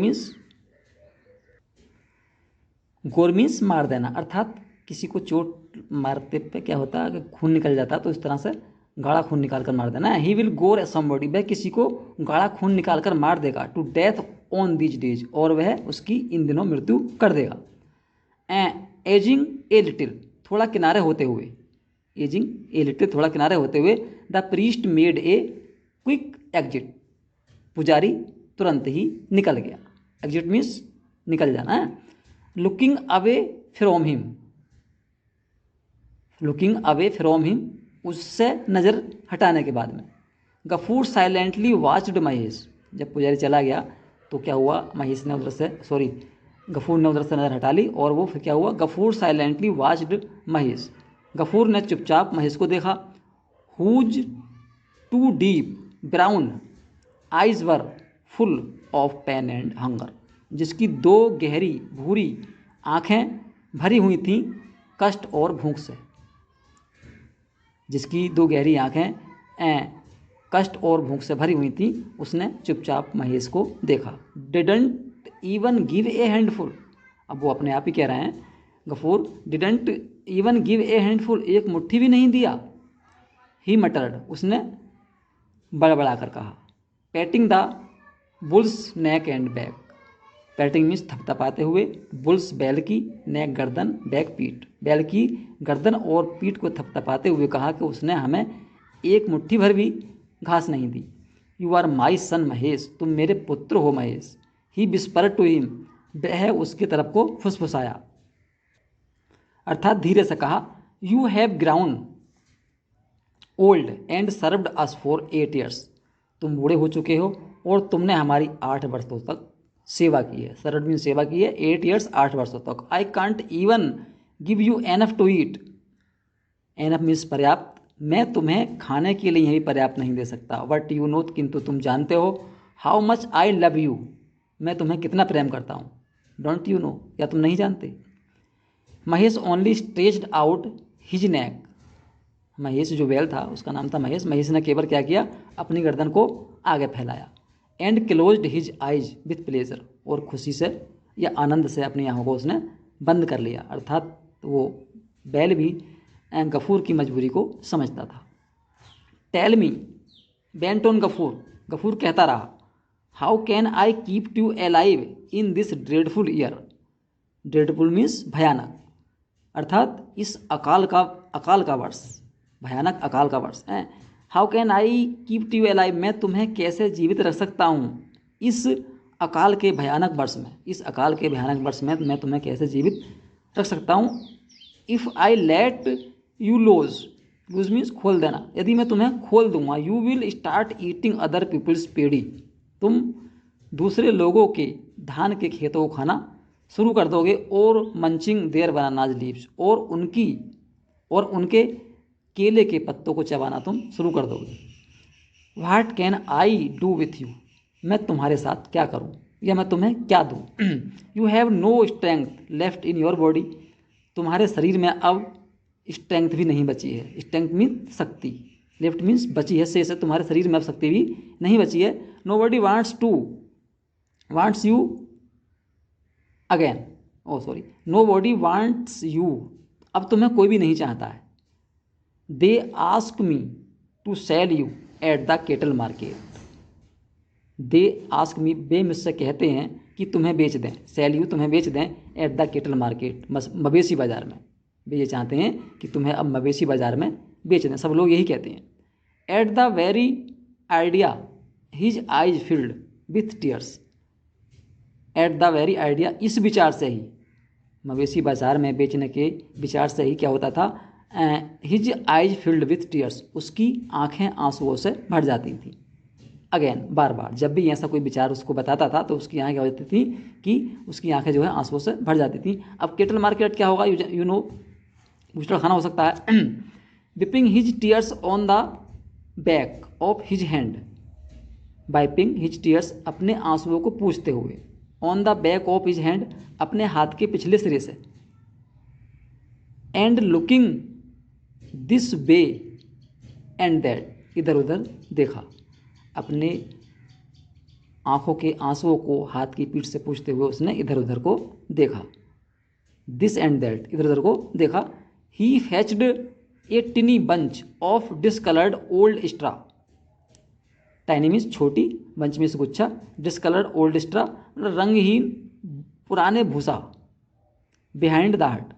means मार देना, अर्थात किसी को चोट मारते पे क्या होता है कि खून निकल जाता है, तो इस तरह से गाढ़ा खून निकाल कर मार देना। ही विल गोर समबॉडी, वह किसी को गाढ़ा खून निकाल कर मार देगा। To death on these days, और वह उसकी इन दिनों मृत्यु कर देगा। एजिंग ए लिटिल, थोड़ा किनारे होते हुए, एजिंग ए लिटिल, थोड़ा किनारे होते हुए। The priest made a quick exit, पुजारी तुरंत ही निकल गया। एग्जिट मीन्स निकल जाना है। लुकिंग अवे फ्रॉम हिम, उससे नज़र हटाने के बाद में। गफूर साइलेंटली वॉच्ड महेश, जब पुजारी चला गया तो क्या हुआ, महेश ने उधर से गफूर ने उधर से नज़र हटा ली, और वो फिर क्या हुआ, गफूर साइलेंटली वॉच्ड महेश, गफूर ने चुपचाप महेश को देखा। Whose two deep brown eyes were full of pain and hunger, जिसकी 2 गहरी भूरी आंखें भरी हुई थीं कष्ट और भूख से। जिसकी 2 गहरी आंखें कष्ट और भूख से भरी हुई थी, उसने चुपचाप महेश को देखा। Didn't even give a handful, अब वो अपने आप ही कह रहे हैं Gafur, didn't even give a handful, एक मुट्ठी भी नहीं दिया। ही मटर्ड, उसने बड़बड़ा कर कहा। Patting the bull's neck and back, patting means थपथपाते हुए, बुल्स बैल की, नेक गर्दन, बैक पीठ, बैल की गर्दन और पीठ को थपथपाते हुए कहा कि उसने हमें एक मुट्ठी भर भी घास नहीं दी। यू आर माई सन महेश, तुम मेरे पुत्र हो महेश। ही विस्पर टू हिम, वह उसकी तरफ को फुसफुसाया, अर्थात धीरे से कहा। You have ground old and served us for 8 years, तुम बूढ़े हो चुके हो और तुमने हमारी 8 वर्षों तक सेवा की है। सर्व्ड मीन सेवा की है, 8 years 8 वर्षों तक। I can't even give you enough to eat, enough means पर्याप्त, मैं तुम्हें खाने के लिए भी पर्याप्त नहीं दे सकता। बट यू नो, किंतु तुम जानते हो, how much I love you, मैं तुम्हें कितना प्रेम करता हूँ। डोंट यू नो, या तुम नहीं जानते। Mahesh only stretched out his neck, Mahesh जो बैल था उसका नाम था महेश, महेश ने केवल क्या किया, अपनी गर्दन को आगे फैलाया। And closed his eyes with pleasure, और खुशी से या आनंद से अपनी आँखों को उसने बंद कर लिया, अर्थात वो बैल भी गफूर की मजबूरी को समझता था। Tell me, went on Gafur, Gafur कहता रहा, how can I keep you alive in this dreadful year, dreadful means भयानक, अर्थात इस अकाल का वर्ष, भयानक अकाल का वर्ष है। How can I keep you alive, मैं तुम्हें कैसे जीवित रख सकता हूँ इस अकाल के भयानक वर्ष में, इस अकाल के भयानक वर्ष में मैं तुम्हें कैसे जीवित रख सकता हूँ। If I let you loose means खोल देना, यदि मैं तुम्हें खोल दूंगा, you will start eating other people's paddy, तुम दूसरे लोगों के धान के खेतों को खाना शुरू कर दोगे। और मंचिंग देयर बनानाज लीव्स, और उनके केले के पत्तों को चबाना तुम शुरू कर दोगे। What can I do with you, मैं तुम्हारे साथ क्या करूं, या मैं तुम्हें क्या दूं। You have no strength left in your body, तुम्हारे शरीर में अब स्ट्रेंथ भी नहीं बची है। स्ट्रेंथ मीन्स शक्ति, लेफ्ट मीन्स बची है, से तुम्हारे शरीर में अब शक्ति भी नहीं बची है। Nobody wants you again, nobody wants you, अब तुम्हें कोई भी नहीं चाहता है। They ask me to sell you at the cattle market, they ask me, वे मुझसे कहते हैं कि तुम्हें बेच दें, सेल यू तुम्हें बेच दें, एट द केटल मार्केट मवेशी बाजार में, वे ये चाहते हैं कि तुम्हें अब मवेशी बाजार में बेच दें, सब लोग यही कहते हैं। At the very idea his eyes filled with tears, at the very idea, इस विचार से ही, मवेशी बाजार में बेचने के विचार से ही क्या होता था, his eyes filled with tears, उसकी आंखें आंसुओं से भर जाती थी। अगेन, बार बार जब भी ऐसा कोई विचार उसको बताता था तो उसकी आंखें क्या होती थी कि उसकी आंखें जो है आंसुओं से भर जाती थी। अब केटल मार्केट क्या होगा, यू नो, बूस्टर खाना हो सकता है। Wiping his tears on the back of his hand, wiping his tears, अपने आंसुओं को पूछते हुए, on the back of his hand, अपने हाथ के पिछले सिरे से, and looking this way and that, इधर उधर देखा, अपने आंखों के आंसुओं को हाथ की पीठ से पूछते हुए उसने इधर उधर को देखा। दिस एंड दैट, इधर उधर को देखा। He fetched a tiny bunch of discoloured old straw, tiny means छोटी, बंच मीन्स गुच्छा, डिसकलर्ड ओल्ड स्ट्रा, रंगहीन पुराने भूसा, बिहाइंड द हट,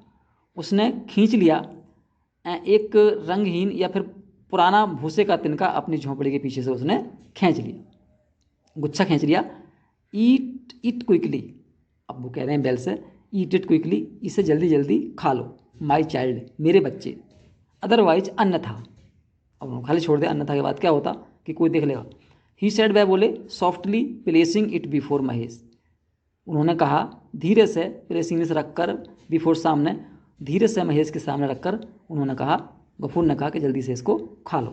उसने खींच लिया एक रंगहीन या फिर पुराना भूसे का तिनका अपनी झोंपड़ी के पीछे से उसने खींच लिया, गुच्छा खींच लिया। ईट इट क्विकली, अब वो कह रहे हैं बेल से, ईट इट क्विकली, इसे जल्दी जल्दी खा लो, माई चाइल्ड, मेरे बच्चे, अदरवाइज अन्यथा, अब उन्होंने खाली छोड़ दिया, अन्यथा के बाद क्या होता कि कोई देख लेगा। ही सेड, वह बोले, softly placing it before Mahesh, उन्होंने कहा धीरे से, प्लेसिंग से रखकर, बिफोर सामने, धीरे से महेश के सामने रखकर उन्होंने कहा, गफूर ने कहा कि जल्दी से इसको खा लो।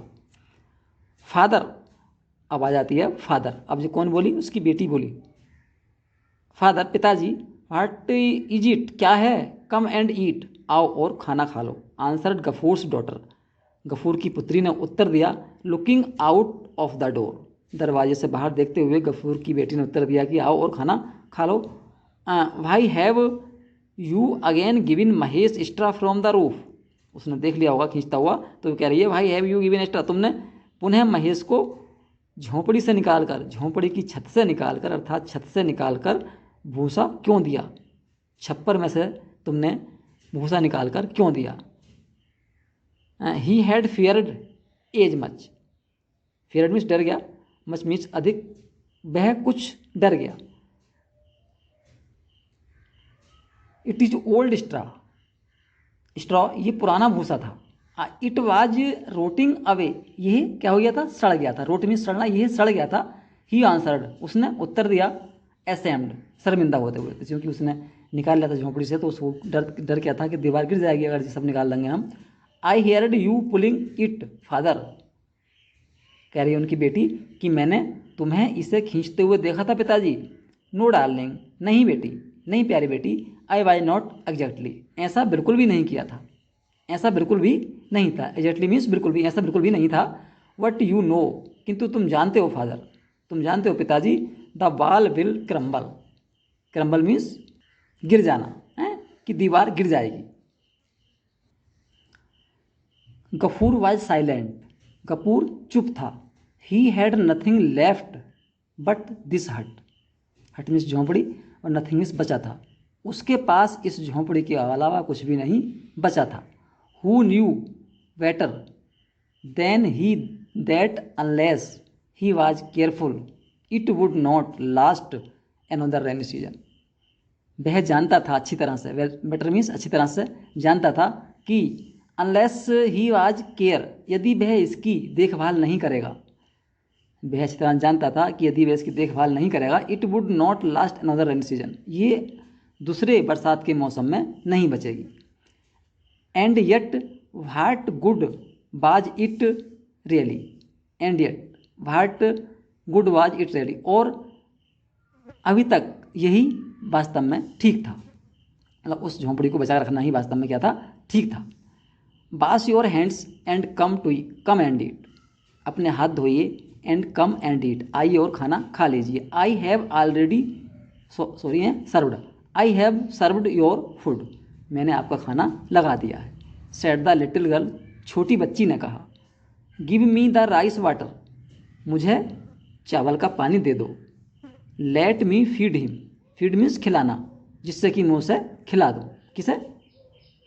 फादर, आवाज़ आती है फादर, अब जो कौन बोली, उसकी बेटी बोली, फादर पिताजी, व्हाट इज इट, क्या है, कम एंड ईट, आओ और खाना खा लो, आंसर्ड गफूर्स डॉटर, गफूर की पुत्री ने उत्तर दिया, looking out of the door, दरवाजे से बाहर देखते हुए गफूर की बेटी ने उत्तर दिया कि आओ और खाना खा लो। भाई have you again given Mahesh extra from the roof, उसने देख लिया होगा खींचता हुआ, तो वो कह रही है भाई हैव यू गिविन एक्स्ट्रा, तुमने पुनः महेश को झोंपड़ी से निकालकर, झोंपड़ी की छत से निकालकर अर्थात छत से निकालकर भूसा क्यों दिया, छप्पर में से तुमने भूसा निकालकर क्यों दिया। He had feared as much, feared means डर गया, मच मीन्स अधिक, वह कुछ डर गया। It is old straw, straw ये पुराना भूसा था। इट वाज रोटिंग अवे, यह क्या हो गया था, सड़ गया था, रोट मीन्स सड़ना, यह सड़ गया था। ही आंसर्ड, उसने उत्तर दिया, एसेम्ड शर्मिंदा होते हुए, क्योंकि उसने निकाल लिया था झोंपड़ी से, तो उसको डर क्या था कि दीवार गिर जाएगी अगर सब निकाल लेंगे हम। I heard you pulling it father, कह रही है उनकी बेटी कि मैंने तुम्हें इसे खींचते हुए देखा था पिताजी। नो डार्लिंग, नहीं बेटी, नहीं प्यारी बेटी, आई वाज नॉट एग्जैक्टली, ऐसा बिल्कुल भी नहीं किया था, ऐसा बिल्कुल भी नहीं था, एग्जैक्टली मीन्स बिल्कुल भी, ऐसा बिल्कुल भी नहीं था। वट यू नो, किंतु तुम जानते हो फादर, तुम जानते हो पिताजी, the wall will crumble, crumble means गिर जाना है, कि दीवार गिर जाएगी। गफूर वाज साइलेंट, गफूर चुप था। He had nothing left but this हट, हट मीन्स झोंपड़ी, और नथिंग मीन्स बचा था, उसके पास इस झोंपड़ी के अलावा कुछ भी नहीं बचा था। Who knew better than he that unless he was careful it would not last another rainy season, वह जानता था अच्छी तरह से, बेटर मीन्स अच्छी तरह से जानता था कि अनलेस ही वाज केयर, यदि वह इसकी देखभाल नहीं करेगा, वह अच्छी तरह जानता था कि यदि वह इसकी देखभाल नहीं करेगा, it would not last another rainy season, ये दूसरे बरसात के मौसम में नहीं बचेगी। And yet what good was it really, and yet what good was it really, और अभी तक यही वास्तव में ठीक था, मतलब उस झोंपड़ी को बचा रखना ही वास्तव में क्या था, ठीक था। Wash your hands and come and eat, अपने हाथ धोइए, एंड कम एंड ईट, आइए और खाना खा लीजिए। आई हैव ऑलरेडी सॉरी है served, I have served your food, मैंने आपका खाना लगा दिया है। सेड द लिटिल गर्ल, छोटी बच्ची ने कहा। Give me the rice water, मुझे चावल का पानी दे दो। Let me feed him, feed means खिलाना, जिससे कि मैं उसे खिला दूँ, किसे,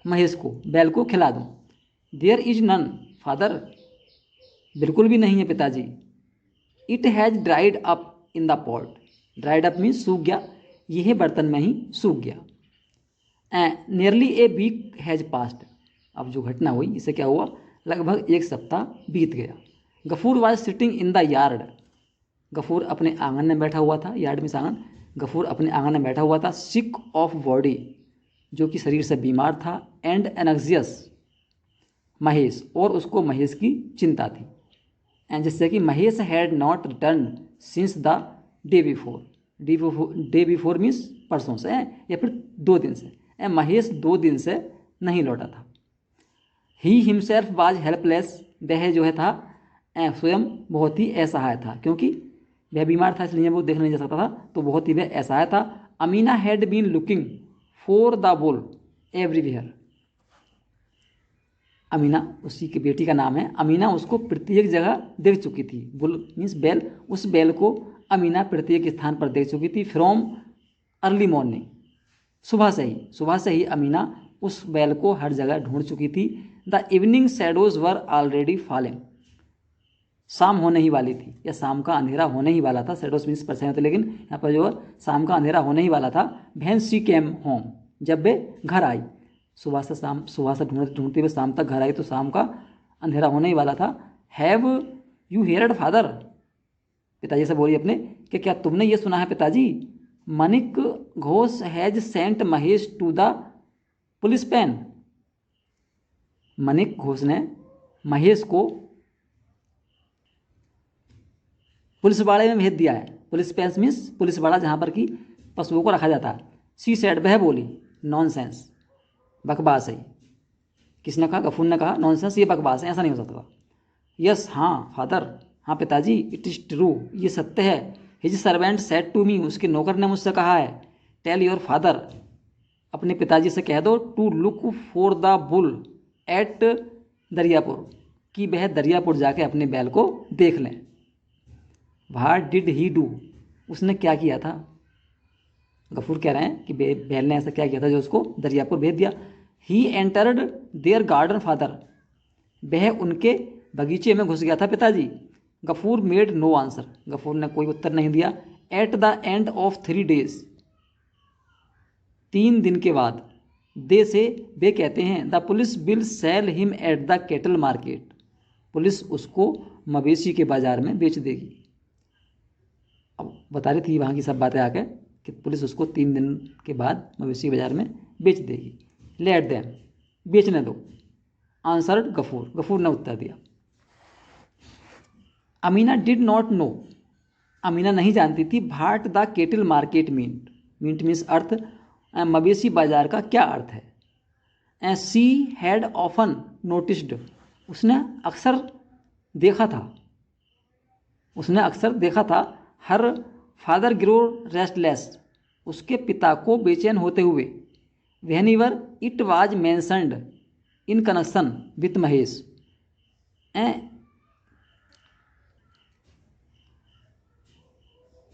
महेश को, बैल को खिला दूँ। देयर इज नन फादर, बिल्कुल भी नहीं है पिताजी। It has dried up in the pot, dried up means सूख गया, यह बर्तन में ही सूख गया। Nearly a week has passed, अब जो घटना हुई इससे क्या हुआ, लगभग एक सप्ताह बीत गया। Gafur was sitting in the yard, Gafur अपने आंगन में बैठा हुआ था, यार्ड मीन्स आंगन, गफूर अपने आंगन में बैठा हुआ था। सिक ऑफ बॉडी, जो कि शरीर से बीमार था। एंड एनक्सियस महेश, और उसको महेश की चिंता थी, एंड जिससे कि Mahesh had not return since the day before, day before means परसों से या फिर 2 दिन से, महेश 2 दिन से नहीं लौटा था। ही हिमसेल्फ वाज हेल्पलेस, वह जो है था स्वयं बहुत ही असहाय था, क्योंकि वह बीमार था इसलिए वो देखने नहीं जा सकता था, तो बहुत ही वह असहाय था। Amina had been looking for the bull everywhere, Amina उसी की बेटी का नाम है, अमीना उसको प्रत्येक जगह देख चुकी थी, बुल मीन्स बैल, उस बैल को अमीना प्रत्येक स्थान पर देख चुकी थी। फ्रॉम अर्ली मॉर्निंग, सुबह से ही अमीना उस बैल को हर जगह ढूंढ चुकी थी। The evening shadows were already falling, शाम होने ही वाली थी, या शाम का अंधेरा होने ही वाला था, शैडोज मीन्स परछाई होती, लेकिन यहाँ पर जो शाम का अंधेरा होने ही वाला था। व्हेन शी केम होम, जब वे घर आई, सुबह से ढूंढते हुए शाम तक घर आई, तो शाम का अंधेरा होने ही वाला था। हैव यू हेयर्ड फादर, पिताजी से बोली अपने कि क्या तुमने ये सुना है पिताजी, Manik Ghosh has sent Mahesh to the police pen, Manik Ghosh ने महेश को पुलिस वाड़े में भेज दिया है। पुलिस पेन मीन्स पुलिस वाड़ा, जहाँ पर कि पशुओं को रखा जाता। शी सेड, वह बोली, नॉनसेंस, बकवास है। किसने कहा? गफूर ने कहा नॉनसेंस, ये बकवास है, ऐसा नहीं हो सकता। यस, हाँ फादर, हाँ पिताजी, इट इज़ ट्रू, ये सत्य है। His servant said to me, उसके नौकर ने मुझसे कहा है। टेल योर फादर, अपने पिताजी से कह दो, to look for the bull at Dariyapur, कि वह दरियापुर जाके अपने बैल को देख लें। व्हाट डिड ही डू, उसने क्या किया था? गफूर कह रहे हैं कि बैल ने ऐसा क्या किया था जो उसको दरियापुर भेज दिया। He entered their garden father, वह उनके बगीचे में घुस गया था पिताजी। Gafur made no answer, Gafur ने कोई उत्तर नहीं दिया। At the end of 3 days, 3 दिन के बाद, दे से, वे कहते हैं, the police will sell him at the cattle market, police उसको मवेशी के बाजार में बेच देगी। अब बता रही थी वहाँ की सब बातें आके कि पुलिस उसको 3 दिन के बाद मवेशी बाजार में बेच देगी। लेट देम, बेचने दो। आंसर्ड गफूर, गफूर ने उत्तर दिया। Amina did not know, Amina नहीं जानती थी, what the cattle market meant, meant means अर्थ, मवेशी बाजार का क्या अर्थ है। सी हैड ऑफन नोटिस्ड, उसने अक्सर देखा था, उसने अक्सर देखा था। हर फादर ग्रो रेस्टलेस, उसके पिता को बेचैन होते हुए। Whenever it was mentioned in connection with Mahesh,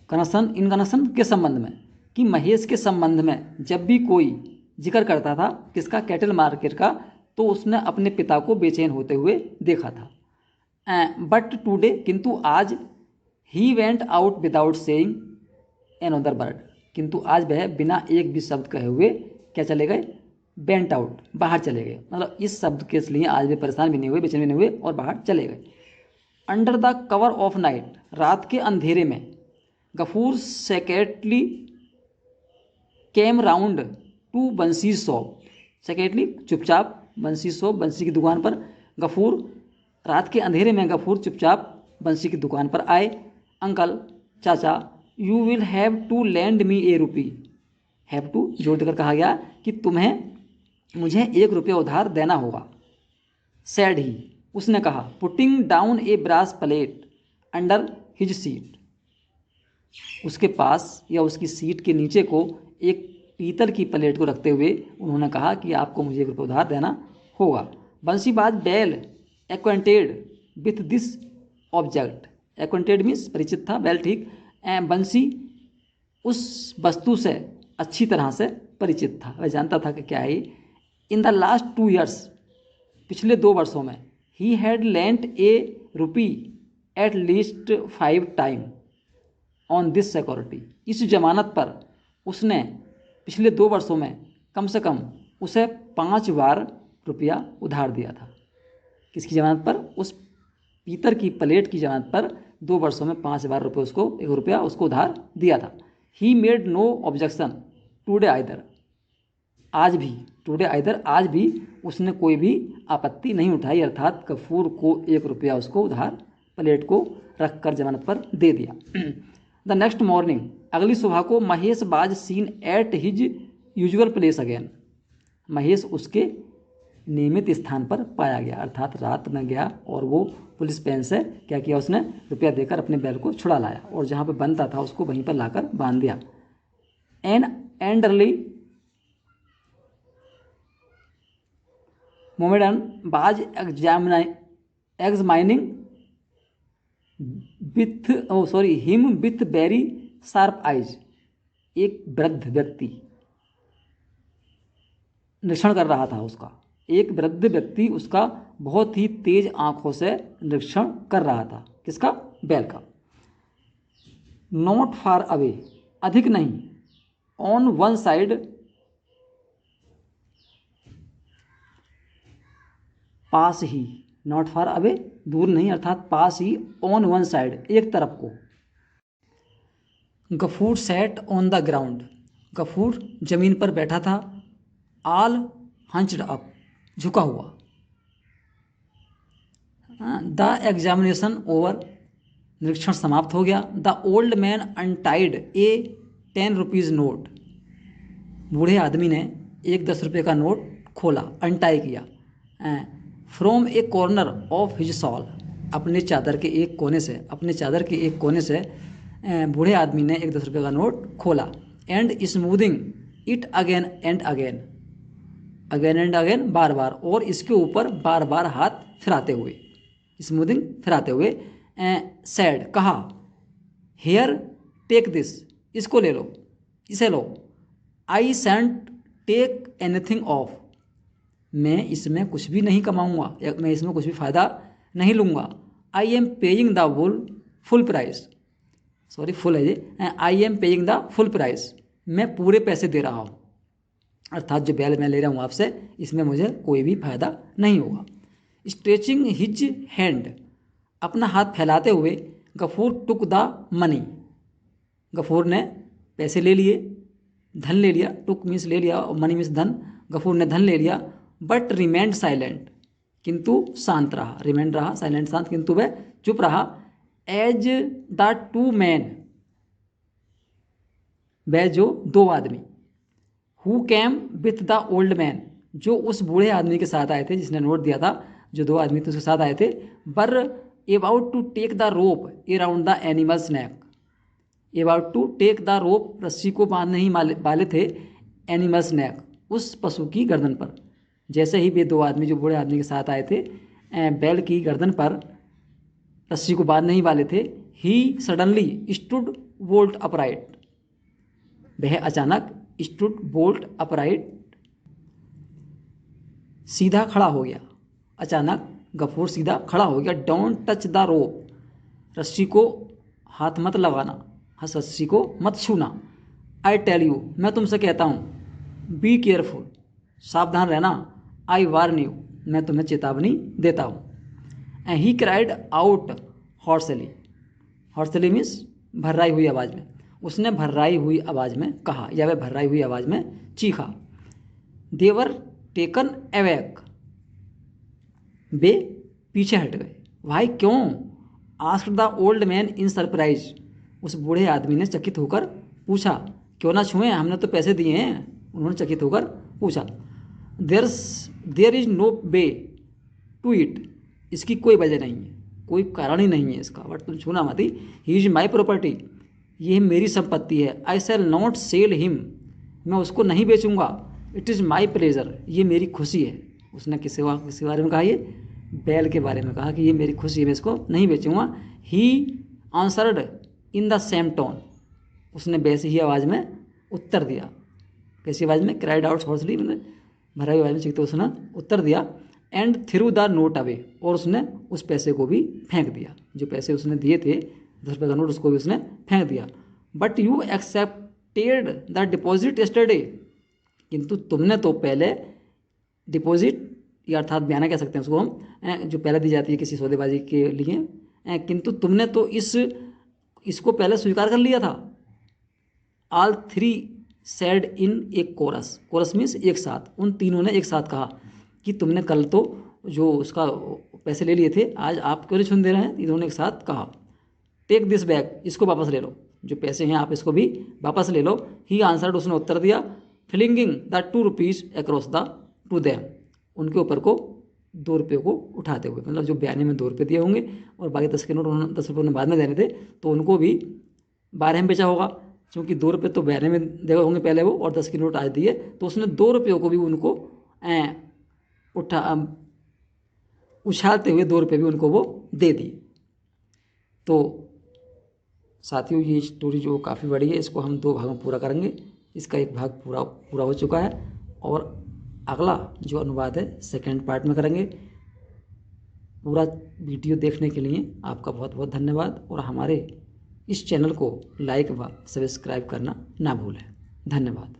connection के संबंध में, कि महेश के संबंध में जब भी कोई जिक्र करता था किसका? कैटल मार्केट का, तो उसने अपने पिता को बेचैन होते हुए देखा था। बट टुडे, किंतु आज, he went out without saying another word, किंतु आज वह बिना एक भी शब्द कहे हुए क्या चले गए? वेंट आउट, बाहर चले गए। मतलब इस शब्द के लिए आज वे परेशान भी नहीं हुए, बेचैन भी नहीं हुए और बाहर चले गए। Under the cover of night, रात के अंधेरे में, गफूर सेकेटली केम राउंड टू बंसी शॉप, सेकेटली चुपचाप, बंसी शॉप, बंसी की दुकान पर। गफूर, रात के अंधेरे में गफूर चुपचाप बंसी की दुकान पर आए। अंकल, चाचा, you will have to lend me a rupee, have to जोड़ देकर कहा गया कि तुम्हें मुझे 1 रुपया उधार देना होगा। सैड ही, उसने कहा, putting down a brass plate under his seat, उसके पास या उसकी सीट के नीचे को एक पीतल की प्लेट को रखते हुए उन्होंने कहा कि आपको मुझे 1 रुपया उधार देना होगा। बंसीबाज well acquainted with this object, acquainted means परिचित था, बेल ठीक, बंसी उस वस्तु से अच्छी तरह से परिचित था, वह जानता था कि क्या है। इन द लास्ट 2 years, पिछले 2 वर्षों में, he had lent A rupee at least 5 time on this security, इस जमानत पर उसने पिछले 2 वर्षों में कम से कम उसे 5 बार रुपया उधार दिया था। किसकी जमानत पर? उस पीतल की प्लेट की जमानत पर 2 वर्षों में 5 बार रुपये उसको, 1 रुपया उसको उधार दिया था। He made no objection today either, आज भी, टुडे आइदर, आज भी उसने कोई भी आपत्ति नहीं उठाई, अर्थात गफूर को 1 रुपया उसको उधार प्लेट को रख कर जमानत पर दे दिया। द नेक्स्ट मॉर्निंग, अगली सुबह को, Mahesh was seen at his usual place again, Mahesh उसके नियमित स्थान पर पाया गया, अर्थात रात में गया और वो पुलिस पेन से क्या किया? उसने रुपया देकर अपने बैल को छुड़ा लाया और जहाँ पर बनता था उसको वहीं पर लाकर बांध दिया। एन एंडरली मोमेडन बाज examining with him with very sharp eyes, एक वृद्ध व्यक्ति निरीक्षण कर रहा था उसका, एक वृद्ध व्यक्ति उसका बहुत ही तेज आंखों से निरीक्षण कर रहा था। किसका? बैल का। नॉट फार अवे, अधिक नहीं, ऑन वन साइड, पास ही, नॉट फार अवे, दूर नहीं अर्थात पास ही, ऑन वन साइड, एक तरफ को। Gafur sat on the ground, Gafur जमीन पर बैठा था। ऑल हंच्ड अप, झुका हुआ। द एग्जामिनेशन ओवर, निरीक्षण समाप्त हो गया। The old man untied A ₹10 note. बूढ़े आदमी ने एक 10 रुपये का नोट खोला, अनटाई किया। From A corner of his shawl, अपने चादर के एक कोने से बूढ़े आदमी ने एक 10 रुपये का नोट खोला। And smoothing it again and again, बार बार, और इसके ऊपर बार बार हाथ फिराते हुए, स्मूथिंग फिराते हुए, सैड कहा, हेयर टेक दिस, इसको ले लो, इसे लो। I can't take anything off, मैं इसमें कुछ भी नहीं कमाऊंगा, या मैं इसमें कुछ भी फ़ायदा नहीं लूँगा। I am paying the full price, sorry full है ये, I am paying the full price, मैं पूरे पैसे दे रहा हूँ, अर्थात जो बैल मैं ले रहा हूँ आपसे, इसमें मुझे कोई भी फ़ायदा नहीं होगा। स्ट्रेचिंग हिज हैंड, अपना हाथ फैलाते हुए, Gafur took the money, Gafur ने पैसे ले लिए, धन ले लिया, टुक मीन्स ले लिया और मनी मीन्स धन, गफूर ने धन ले लिया। बट रिमेंड साइलेंट, किंतु शांत रहा, रिमेंड रहा, साइलेंट शांत, किंतु वह चुप रहा। एज द टू मैन, वह जो दो आदमी, who came with the old man, जो उस बूढ़े आदमी के साथ आए थे, जिसने नोट दिया था, जो दो आदमी थे उसके साथ आए थे। Were about to take the rope around the animal's neck, about to take the rope, रस्सी को बांधने ही वाले थे, एनिमल्स नेक, उस पशु की गर्दन पर। जैसे ही वे दो आदमी जो बूढ़े आदमी के साथ आए थे बैल की गर्दन पर रस्सी को बांधने ही वाले थे, he suddenly stood bolt upright, वह अचानक स्टूड बोल्ट अपराइट, सीधा खड़ा हो गया, अचानक गफूर सीधा खड़ा हो गया। डोंट टच द रोप, रस्सी को हाथ मत लगाना, रस्सी को मत छूना। आई टेल यू, मैं तुमसे कहता हूँ, बी केयरफुल, सावधान रहना। आई वार्न यू, मैं तुम्हें चेतावनी देता हूँ। And he cried out hoarsely, hoarsely means भर्राई हुई आवाज़ में, उसने भर्राई हुई आवाज़ में कहा, या वह भर्राई हुई आवाज़ में चीखा। देवर टेकन अवैक, वे पीछे हट गए। भाई क्यों? Asked the old man in surprise, उस बूढ़े आदमी ने चकित होकर पूछा। क्यों ना छुएं, हमने तो पैसे दिए हैं, उन्होंने चकित होकर पूछा। There is no way to it, इसकी कोई वजह नहीं है, कोई कारण ही नहीं है इसका, बट तुम छूना मत ही। ही इज माई प्रॉपर्टी, ये मेरी संपत्ति है। आई शैल नॉट सेल हिम, मैं उसको नहीं बेचूंगा। इट इज़ माई प्लेजर, ये मेरी खुशी है। उसने किसी बारे में कहा, ये बैल के बारे में कहा कि ये मेरी खुशी है, मैं इसको नहीं बेचूंगा। He answered in the same tone, उसने वैसी ही आवाज़ में उत्तर दिया। कैसी आवाज़ में? क्राइड आउट हॉर्सली, मैंने भराई आवाज़ में चीखते उसने उत्तर दिया। And through the note away, और उसने उस पैसे को भी फेंक दिया, जो पैसे उसने दिए थे 10 रुपये का नोट, उसको भी उसने फेंक दिया। But you accepted the deposit yesterday, किंतु तुमने तो पहले डिपॉजिट, या अर्थात बयाना कह सकते हैं उसको हम, जो पहले दी जाती है किसी सौदेबाजी के लिए, किंतु तुमने तो इसको पहले स्वीकार कर लिया था। ऑल थ्री सेड इन एक कोरस, कोरस मीन्स एक साथ, उन तीनों ने एक साथ कहा कि तुमने कल तो जो उसका पैसे ले लिए थे, आज आप क्यों नहीं छुन दे रहे हैं? इन्होंने एक साथ कहा। टेक दिस बैग, इसको वापस ले लो, जो पैसे हैं आप इसको भी वापस ले लो। ही आंसर्ड, उसने उत्तर दिया। Flinging the 2 rupees across the to them, उनके ऊपर को 2 रुपये को उठाते हुए, मतलब जो बयाने में 2 रुपये दिए होंगे और बाकी 10 के नोट 10 रुपये उन्हें बाद में देने थे, तो उनको भी 12 में बेचा होगा, क्योंकि 2 रुपये तो बयाने में दे होंगे पहले वो, और 10 के नोट आज दिए, तो उसने 2 रुपये को भी उनको उछालते हुए 2 रुपये भी उनको वो दे दिए। तो साथियों, ये स्टोरी जो काफ़ी बड़ी है, इसको हम 2 भागों में पूरा करेंगे। इसका एक भाग पूरा हो चुका है, और अगला जो अनुवाद है सेकंड पार्ट में करेंगे। पूरा वीडियो देखने के लिए आपका बहुत बहुत धन्यवाद, और हमारे इस चैनल को लाइक व सब्सक्राइब करना ना भूलें। धन्यवाद।